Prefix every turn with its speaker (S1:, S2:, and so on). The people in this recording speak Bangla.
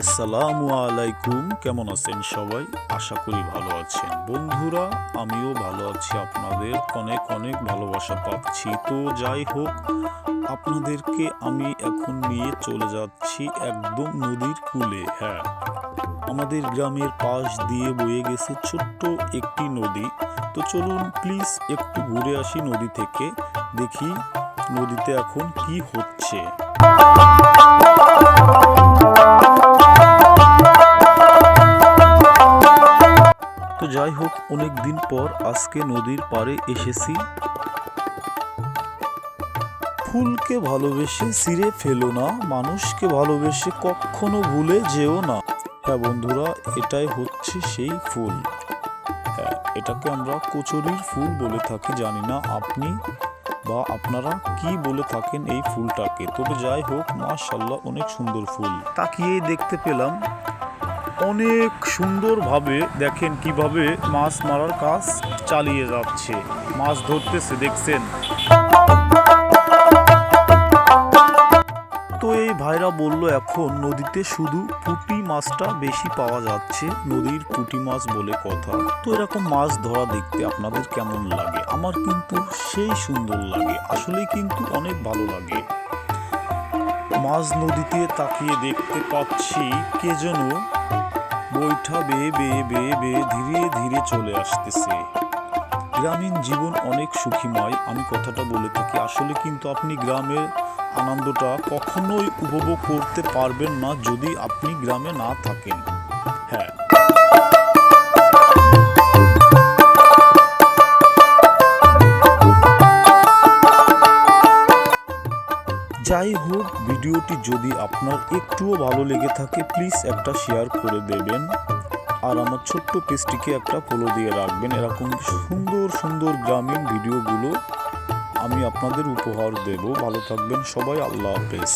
S1: আসসালামু আলাইকুম, কেমন আছেন সবাই? আশা করি ভালো আছেন। বন্ধুরা, আমিও ভালো আছি। আপনাদের অনেক অনেক ভালোবাসা পাচ্ছি। তো যাই হোক, আপনাদেরকে আমি এখন নিয়ে চলে যাচ্ছি একদম নদীর কূলে। হ্যাঁ, আমাদের গ্রামের পাশ দিয়ে বয়ে গেছে ছোট্ট একটি নদী। তো চলুন প্লিজ একটু ঘুরে আসি নদী থেকে, দেখি নদীতে এখন কি হচ্ছে। তো যাই হোক, অনেক দিন পর আজকে নদীর পাড়ে এসেছি। ফুলকে ভালোবেসে ছিঁড়ে ফেলো না, মানুষকে ভালোবেসে কখনো ভুলে যেও না। হ্যাঁ বন্ধুরা, এটাই হচ্ছে সেই ফুল। হ্যাঁ, এটাকে আমরা কচুরির ফুল বলে থাকি। জানি না আপনি বা আপনারা কি বলে থাকেন এই ফুলটাকে। তবে যাই হোক, মাশাআল্লাহ অনেক সুন্দর ফুল। তাকিয়েই দেখতে পেলাম অনেক সুন্দরভাবে, দেখেন কিভাবে মাছ মারার কাজ চালিয়ে যাচ্ছে, মাছ ধরতেছে, দেখছেন। তো এই ভাইরা বলল এখন নদীতে শুধু পুঁটি মাছটা বেশি পাওয়া যাচ্ছে, নদীর পুঁটি মাছ বলে কথা। তো এরকম মাছ ধরা দেখতে আপনাদের কেমন লাগে? আমার কিন্তু সেই সুন্দর লাগে, আসলেই কিন্তু অনেক ভালো লাগে। মাছ নদীতে তাকিয়ে দেখতে পাচ্ছি কে যেন বৈঠা বেয়ে বেয়ে বেয়ে বেয়ে ধীরে ধীরে চলে আসতেছে। গ্রামীণ জীবন অনেক সুখীময়, আমি কথাটা বলে থাকি। আসলে কিন্তু আপনি গ্রামের আনন্দটা কখনোই উপভোগ করতে পারবেন না যদি আপনি গ্রামে না থাকেন। হ্যাঁ, যাই হোক, ভিডিওটি যদি আপনার একটুও ভালো লেগে থাকে প্লিজ একটা শেয়ার করে দেবেন, আর আমার ছোট্ট পেজটিকে একটা ফলো দিয়ে রাখবেন। এরকম সুন্দর সুন্দর গ্রামীণ ভিডিওগুলো আমি আপনাদের উপহার দেব। ভালো থাকবেন সবাই, আল্লাহ হাফেজ।